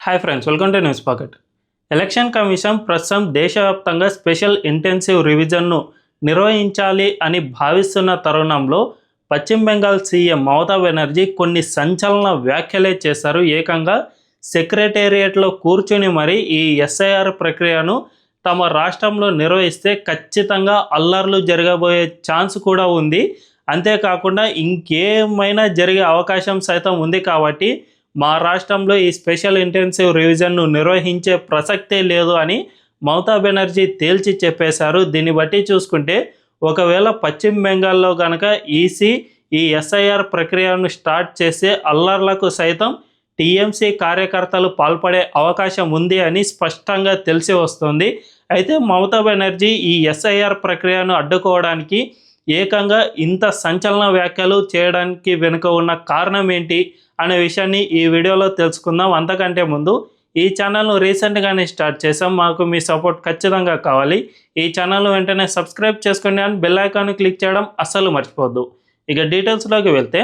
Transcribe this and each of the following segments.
Hi friends, welcome to news pocket. Election commission ప్రస్తుతం దేశవ్యాప్తంగా special intensive రివిజన్ను నిర్వహించాలి అని భావిస్తున్న తరుణంలో పశ్చిమ బెంగాల్ సీఎం మమతా బెనర్జీ కొన్ని సంచలన వ్యాఖ్యలే చేశారు. ఏకంగా సెక్రటేరియట్లో కూర్చుని మరి ఈ ఎస్ఐఆర్ ప్రక్రియను తమ రాష్ట్రంలో నిర్వహిస్తే ఖచ్చితంగా అల్లర్లు జరగబోయే ఛాన్స్ కూడా ఉంది. అంతేకాకుండా ఇంకేమైనా జరిగే అవకాశం సైతం ఉంది. కాబట్టి మా రాష్ట్రంలో ఈ స్పెషల్ ఇంటెన్సివ్ రివిజన్ను నిర్వహించే ప్రసక్తే లేదు అని మమతా బెనర్జీ తేల్చి చెప్పేశారు. దీన్ని బట్టి చూసుకుంటే ఒకవేళ పశ్చిమ బెంగాల్లో కనుక ఈసీ ఈ ఎస్ఐఆర్ ప్రక్రియను స్టార్ట్ చేస్తే అల్లర్లకు సైతం టీఎంసీ కార్యకర్తలు పాల్పడే అవకాశం ఉంది అని స్పష్టంగా తెలిసి వస్తుంది. అయితే మమతా బెనర్జీ ఈ ఎస్ఐఆర్ ప్రక్రియను అడ్డుకోవడానికి ఏకంగా ఇంత సంచలన వ్యాఖ్యలు చేయడానికి వెనుక ఉన్న కారణం ఏంటి అనే విషయాన్ని ఈ వీడియోలో తెలుసుకుందాం. అంతకంటే ముందు ఈ ఛానల్ను రీసెంట్గానే స్టార్ట్ చేసాం, మాకు మీ సపోర్ట్ ఖచ్చితంగా కావాలి. ఈ ఛానల్ను వెంటనే సబ్స్క్రైబ్ చేసుకోండి అని బెల్ ఐకాన్ క్లిక్ చేయడం అస్సలు మర్చిపోవద్దు. ఇక డీటెయిల్స్లోకి వెళ్తే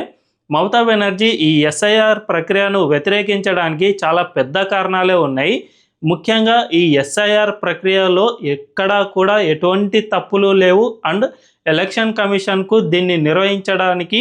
మమతా బెనర్జీ ఈ ఎస్ఐఆర్ ప్రక్రియను వ్యతిరేకించడానికి చాలా పెద్ద కారణాలే ఉన్నాయి. ముఖ్యంగా ఈ ఎస్ఐఆర్ ప్రక్రియలో ఎక్కడా కూడా ఎటువంటి తప్పులు లేవు అండ్ ఎలక్షన్ కమిషన్కు దీన్ని నిర్వహించడానికి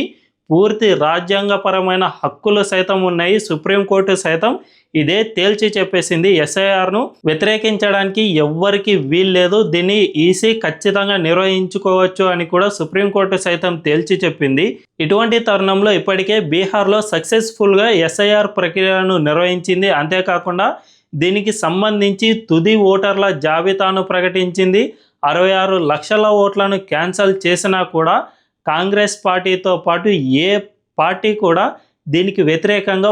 పూర్తి రాజ్యాంగపరమైన హక్కులు సైతం ఉన్నాయి. సుప్రీంకోర్టు సైతం ఇదే తేల్చి చెప్పేసింది. ఎస్ఐఆర్ను వ్యతిరేకించడానికి ఎవ్వరికి వీల్లేదు, దీన్ని ఈసీ ఖచ్చితంగా నిర్వహించుకోవచ్చు అని కూడా సుప్రీంకోర్టు సైతం తేల్చి చెప్పింది. ఇటువంటి తరుణంలో ఇప్పటికే బీహార్లో సక్సెస్ఫుల్గా ఎస్ఐఆర్ ప్రక్రియను నిర్వహించింది. అంతేకాకుండా దీనికి సంబంధించి తుది ఓటర్ల జాబితాను ప్రకటించింది. 66 లక్షల ఓట్లను క్యాన్సల్ చేసినా కూడా కాంగ్రెస్ పార్టీతో పాటు ఏ పార్టీ కూడా దీనికి వ్యతిరేకంగా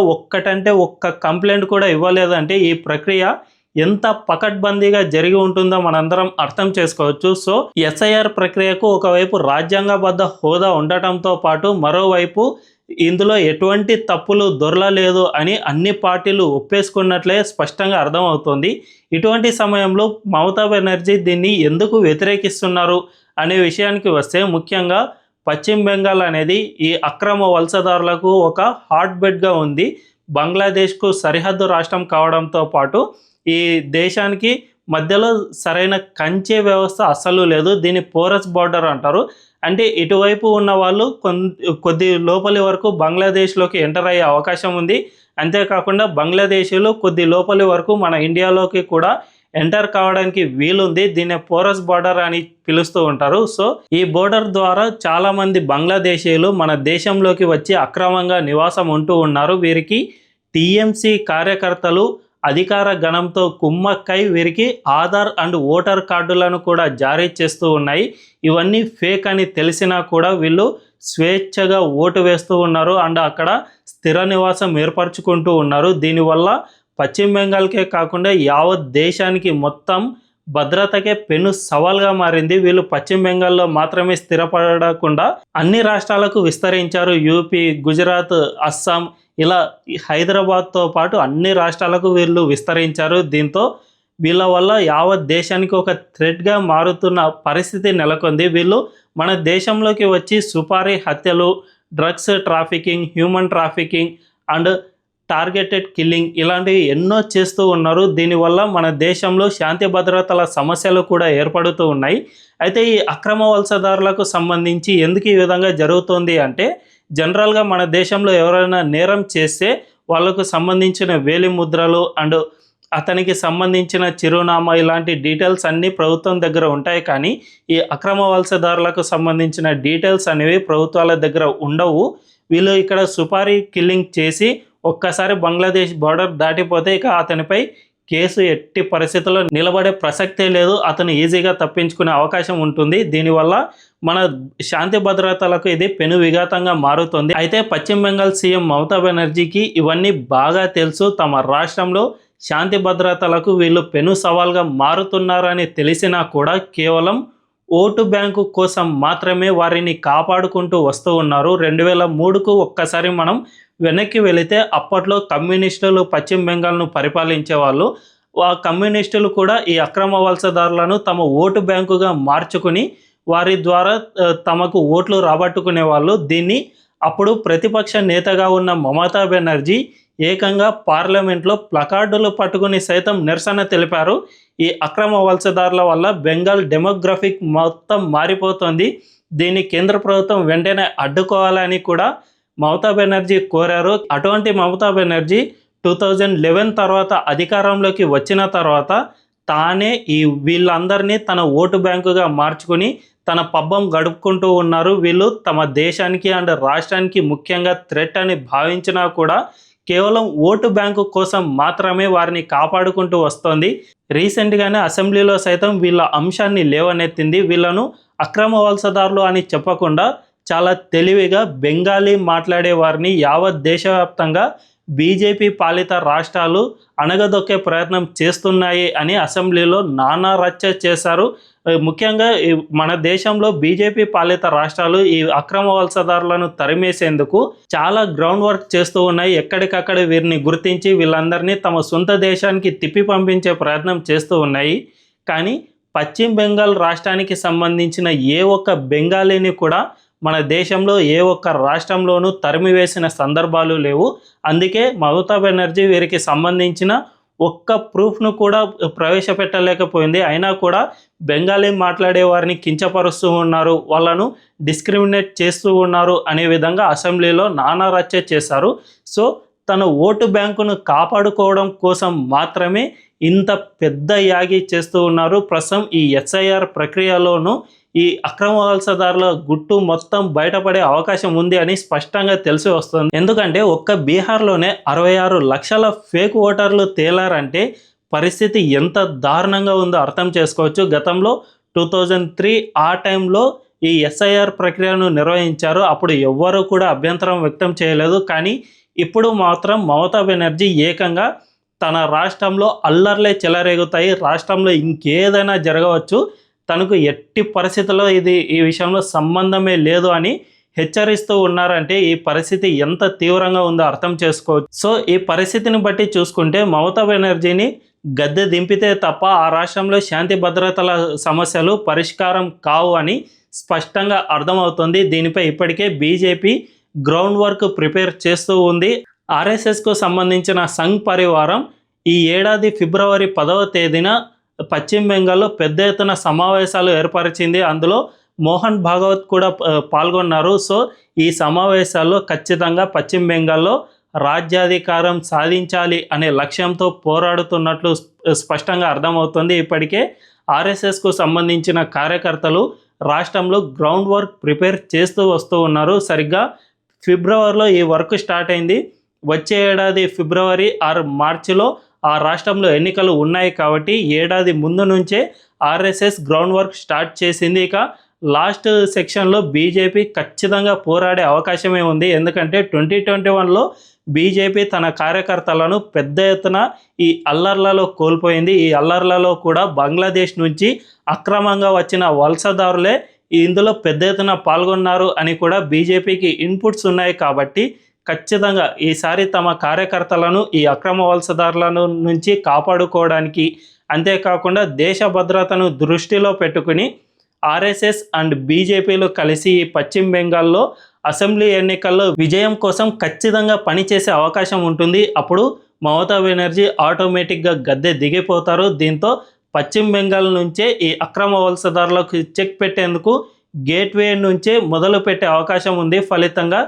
ఒక్క కంప్లైంట్ కూడా ఇవ్వలేదంటే ఈ ప్రక్రియ ఎంత పకడ్బందీగా జరిగి ఉంటుందో మనందరం అర్థం చేసుకోవచ్చు. సో ఎస్ఐఆర్ ప్రక్రియకు ఒకవైపు రాజ్యాంగబద్ధ హోదా ఉండటంతో పాటు మరోవైపు ఇందులో ఎటువంటి తప్పులు దొరలలేదు అని అన్ని పార్టీలు ఒప్పేసుకున్నట్లే స్పష్టంగా అర్థమవుతోంది. ఇటువంటి సమయంలో మమతా బెనర్జీ దీన్ని ఎందుకు వ్యతిరేకిస్తున్నారు అనే విషయానికి వస్తే ముఖ్యంగా పశ్చిమ బెంగాల్ అనేది ఈ అక్రమ వలసదారులకు ఒక హాట్ బెడ్గా ఉంది. బంగ్లాదేశ్కు సరిహద్దు రాష్ట్రం కావడంతో పాటు ఈ దేశానికి మధ్యలో సరైన కంచె వ్యవస్థ అస్సలు లేదు. దీన్ని పోరస్ బార్డర్ అంటారు. అంటే ఇటువైపు ఉన్న వాళ్ళు కొద్ది లోపలి వరకు బంగ్లాదేశ్లోకి ఎంటర్ అయ్యే అవకాశం ఉంది. అంతేకాకుండా బంగ్లాదేశీలు కొద్ది లోపలి వరకు మన ఇండియాలోకి కూడా ఎంటర్ కావడానికి వీలుంది. దీన్ని పోరస్ బార్డర్ అని పిలుస్తూ ఉంటారు. సో ఈ బోర్డర్ ద్వారా చాలామంది బంగ్లాదేశీయులు మన దేశంలోకి వచ్చి అక్రమంగా నివాసం ఉంటూ ఉన్నారు. వీరికి టీఎంసీ కార్యకర్తలు అధికార గణంతో కుమ్మక్కై వీరికి ఆధార్ అండ్ ఓటర్ కార్డులను కూడా జారీ చేస్తూ ఉన్నాయి. ఇవన్నీ ఫేక్ అని తెలిసినా కూడా వీళ్ళు స్వేచ్ఛగా ఓటు వేస్తూ ఉన్నారు అండ్ అక్కడ స్థిర నివాసం ఏర్పరచుకుంటూ ఉన్నారు. దీనివల్ల పశ్చిమ బెంగాల్కే కాకుండా యావత్ దేశానికి మొత్తం భద్రతకే పెను సవాల్గా మారింది. వీళ్ళు పశ్చిమ బెంగాల్లో మాత్రమే స్థిరపడకుండా అన్ని రాష్ట్రాలకు విస్తరించారు. యూపీ, గుజరాత్, అస్సాం ఇలా హైదరాబాద్తో పాటు అన్ని రాష్ట్రాలకు వీళ్ళు విస్తరించారు. దీంతో వీళ్ళ వల్ల యావత్ దేశానికి ఒక థ్రెట్గా మారుతున్న పరిస్థితి నెలకొంది. వీళ్ళు మన దేశంలోకి వచ్చి సుపారీ హత్యలు, drugs trafficking, human trafficking and targeted killing ఇలాంటివి ఎన్నో చేస్తూ ఉన్నారు. దీనివల్ల మన దేశంలో శాంతి భద్రతల సమస్యలు కూడా ఏర్పడుతూ ఉన్నాయి. అయితే ఈ అక్రమ వలసదారులకు సంబంధించి ఎందుకు ఈ విధంగా జరుగుతుంది అంటే జనరల్గా మన దేశంలో ఎవరైనా నేరం చేస్తే వాళ్ళకు సంబంధించిన వేలిముద్రలు అండ్ అతనికి సంబంధించిన చిరునామా ఇలాంటి డీటెయిల్స్ అన్నీ ప్రభుత్వం దగ్గర ఉంటాయి. కానీ ఈ అక్రమ వలసదారులకు సంబంధించిన డీటెయిల్స్ అనేవి ప్రభుత్వాల దగ్గర ఉండవు. వీళ్ళు ఇక్కడ సుపారీ కిల్లింగ్ చేసి ఒక్కసారి బంగ్లాదేశ్ బార్డర్ దాటిపోతే ఇక అతనిపై కేసు ఎట్టి పరిస్థితుల్లో నిలబడే ప్రసక్తే లేదు. అతను ఈజీగా తప్పించుకునే అవకాశం ఉంటుంది. దీనివల్ల మన శాంతి భద్రతలకు ఇది పెను విఘాతంగా మారుతుంది. అయితే పశ్చిమ బెంగాల్ సీఎం మమతా బెనర్జీకి ఇవన్నీ బాగా తెలుసు. తమ రాష్ట్రంలో శాంతి భద్రతలకు వీళ్ళు పెను సవాల్గా మారుతున్నారని తెలిసినా కూడా కేవలం ఓటు బ్యాంకు కోసం మాత్రమే వారిని కాపాడుకుంటూ వస్తూ ఉన్నారు. 2003కు ఒక్కసారి మనం వెనక్కి వెళితే అప్పట్లో కమ్యూనిస్టులు పశ్చిమ బెంగాల్ను పరిపాలించే వాళ్ళు. ఆ కమ్యూనిస్టులు కూడా ఈ అక్రమ వలసదారులను తమ ఓటు బ్యాంకుగా మార్చుకుని వారి ద్వారా తమకు ఓట్లు రాబట్టుకునే వాళ్ళు. దీన్ని అప్పుడు ప్రతిపక్ష నేతగా ఉన్న మమతా బెనర్జీ ఏకంగా పార్లమెంట్లో ప్లకార్డులు పట్టుకుని సైతం నిరసన తెలిపారు. ఈ అక్రమ వలసదారుల వల్ల బెంగాల్ డెమోగ్రఫిక్ మొత్తం మారిపోతుంది, దీన్ని కేంద్ర ప్రభుత్వం వెంటనే అడ్డుకోవాలని కూడా మమతా బెనర్జీ కోరారు. అటువంటి మమతా బెనర్జీ 2011 తర్వాత అధికారంలోకి వచ్చిన తర్వాత తానే వీళ్ళందరినీ తన ఓటు బ్యాంకుగా మార్చుకుని తన పబ్బం గడుపుకుంటూ ఉన్నారు. వీళ్ళు తమ దేశానికి అండ్ రాష్ట్రానికి ముఖ్యంగా థ్రెట్ అని భావించినా కూడా కేవలం ఓటు బ్యాంకు కోసం మాత్రమే వారిని కాపాడుకుంటూ వస్తోంది. రీసెంట్గానే అసెంబ్లీలో సైతం వీళ్ళ అంశాన్ని లేవనెత్తింది. వీళ్ళను అక్రమ వలసదారులు అని చెప్పకుండా చాలా తెలివిగా బెంగాలీ మాట్లాడే వారిని యావత్ దేశవ్యాప్తంగా బీజేపీ పాలిత రాష్ట్రాలు అణగదొక్కే ప్రయత్నం చేస్తున్నాయి అని అసెంబ్లీలో నానా రచ్చ చేశారు. ముఖ్యంగా మన దేశంలో బీజేపీ పాలిత రాష్ట్రాలు ఈ అక్రమ వలసదారులను తరిమేసేందుకు చాలా గ్రౌండ్ వర్క్ చేస్తూ ఉన్నాయి. ఎక్కడికక్కడ వీరిని గుర్తించి వీళ్ళందరినీ తమ సొంత దేశానికి తిప్పి పంపించే ప్రయత్నం చేస్తూ ఉన్నాయి. కానీ పశ్చిమ బెంగాల్ రాష్ట్రానికి సంబంధించిన ఏ ఒక్క బెంగాలీని కూడా మన దేశంలో ఏ ఒక్క రాష్ట్రంలోనూ తరిమివేసిన సందర్భాలు లేవు. అందుకే మమతా బెనర్జీ వీరికి సంబంధించిన ఒక్క ప్రూఫ్ను కూడా ప్రవేశపెట్టలేకపోయింది. అయినా కూడా బెంగాలీ మాట్లాడే వారిని కించపరుస్తూ ఉన్నారు, వాళ్ళను డిస్క్రిమినేట్ చేస్తూ ఉన్నారు అనే విధంగా అసెంబ్లీలో నానా రచ్చ చేశారు. సో తన ఓటు బ్యాంకును కాపాడుకోవడం కోసం మాత్రమే ఇంత పెద్ద యాగి చేస్తూ ఉన్నారు. ప్రస్తుతం ఈ ఎస్ఐఆర్ ప్రక్రియలోనూ ఈ అక్రమ వలసదారుల గుట్టు మొత్తం బయటపడే అవకాశం ఉంది అని స్పష్టంగా తెలిసి వస్తుంది. ఎందుకంటే ఒక్క బీహార్లోనే 66 లక్షల ఫేక్ ఓటర్లు తేలారంటే పరిస్థితి ఎంత దారుణంగా ఉందో అర్థం చేసుకోవచ్చు. గతంలో 2003 ఆ టైంలో ఈ ఎస్ఐఆర్ ప్రక్రియను నిర్వహించారు. అప్పుడు ఎవ్వరూ కూడా అభ్యంతరం వ్యక్తం చేయలేదు. కానీ ఇప్పుడు మాత్రం మమతా బెనర్జీ ఏకంగా తన రాష్ట్రంలో అల్లర్లే చెలరేగుతాయి, రాష్ట్రంలో ఇంకేదైనా జరగవచ్చు, తనకు ఎట్టి పరిస్థితుల్లో ఈ విషయంలో సంబంధమే లేదు అని హెచ్చరిస్తూ ఉన్నారంటే ఈ పరిస్థితి ఎంత తీవ్రంగా ఉందో అర్థం చేసుకోవచ్చు. సో ఈ పరిస్థితిని బట్టి చూసుకుంటే మమతా బెనర్జీని గద్దె దింపితే తప్ప ఆ రాష్ట్రంలో శాంతి భద్రతల సమస్యలు పరిష్కారం కావు అని స్పష్టంగా అర్థమవుతుంది. దీనిపై ఇప్పటికే బీజేపీ గ్రౌండ్ వర్క్ ప్రిపేర్ చేస్తూ ఉంది. ఆర్ఎస్ఎస్కు సంబంధించిన సంఘ్ పరివారం ఈ ఏడాది ఫిబ్రవరి 10వ తేదీన పశ్చిమ బెంగాల్లో పెద్ద ఎత్తున సమావేశాలు ఏర్పరిచింది. అందులో మోహన్ భాగవత్ కూడా పాల్గొన్నారు. సో ఈ సమావేశాల్లో ఖచ్చితంగా పశ్చిమ బెంగాల్లో రాజ్యాధికారం సాధించాలి అనే లక్ష్యంతో పోరాడుతున్నట్లు స్పష్టంగా అర్థమవుతుంది. ఇప్పటికే ఆర్ఎస్ఎస్కు సంబంధించిన కార్యకర్తలు రాష్ట్రంలో గ్రౌండ్ వర్క్ ప్రిపేర్ చేస్తూ వస్తూ ఉన్నారు. సరిగ్గా ఫిబ్రవరిలో ఈ వర్క్ స్టార్ట్ అయింది. వచ్చే ఏడాది ఫిబ్రవరి ఆర్ మార్చిలో ఆ రాష్ట్రంలో ఎన్నికలు ఉన్నాయి కాబట్టి ఏడాది ముందు నుంచే ఆర్ఎస్ఎస్ గ్రౌండ్ వర్క్ స్టార్ట్ చేసింది. ఇక లాస్ట్ సెక్షన్లో బీజేపీ ఖచ్చితంగా పోరాడే అవకాశమే ఉంది. ఎందుకంటే 2021లో బీజేపీ తన కార్యకర్తలను పెద్ద ఎత్తున ఈ అల్లర్లలో కోల్పోయింది. ఈ అల్లర్లలో కూడా బంగ్లాదేశ్ నుంచి అక్రమంగా వచ్చిన వలసదారులే ఇందులో పెద్ద ఎత్తున పాల్గొన్నారు అని కూడా బీజేపీకి ఇన్పుట్స్ ఉన్నాయి. కాబట్టి ఖచ్చితంగా ఈసారి తమ కార్యకర్తలను ఈ అక్రమ వలసదారులను నుంచి కాపాడుకోవడానికి, అంతేకాకుండా దేశ భద్రతను దృష్టిలో పెట్టుకుని ఆర్ఎస్ఎస్ అండ్ బీజేపీలు కలిసి ఈ పశ్చిమ బెంగాల్లో అసెంబ్లీ ఎన్నికల్లో విజయం కోసం ఖచ్చితంగా పనిచేసే అవకాశం ఉంటుంది. అప్పుడు మమతా బెనర్జీ ఆటోమేటిక్గా గద్దె దిగిపోతారు. దీంతో పశ్చిమ బెంగాల్ నుంచే ఈ అక్రమ వలసదారులకు చెక్ పెట్టేందుకు గేట్వే నుంచే మొదలు పెట్టే అవకాశం ఉంది. ఫలితంగా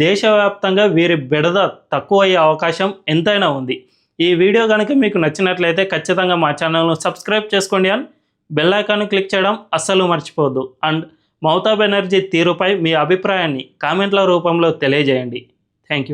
దేశవ్యాప్తంగా వీరి బెడద తక్కువయ్యే అవకాశం ఎంతైనా ఉంది. ఈ వీడియో కనుక మీకు నచ్చినట్లయితే ఖచ్చితంగా మా ఛానల్ను సబ్స్క్రైబ్ చేసుకోండి అండ్ బెల్ ఐకాన్ క్లిక్ చేయడం అస్సలు మర్చిపోవద్దు. అండ్ మమతా బెనర్జీ తీరుపై మీ అభిప్రాయాన్ని కామెంట్ల రూపంలో తెలియజేయండి. Thank you.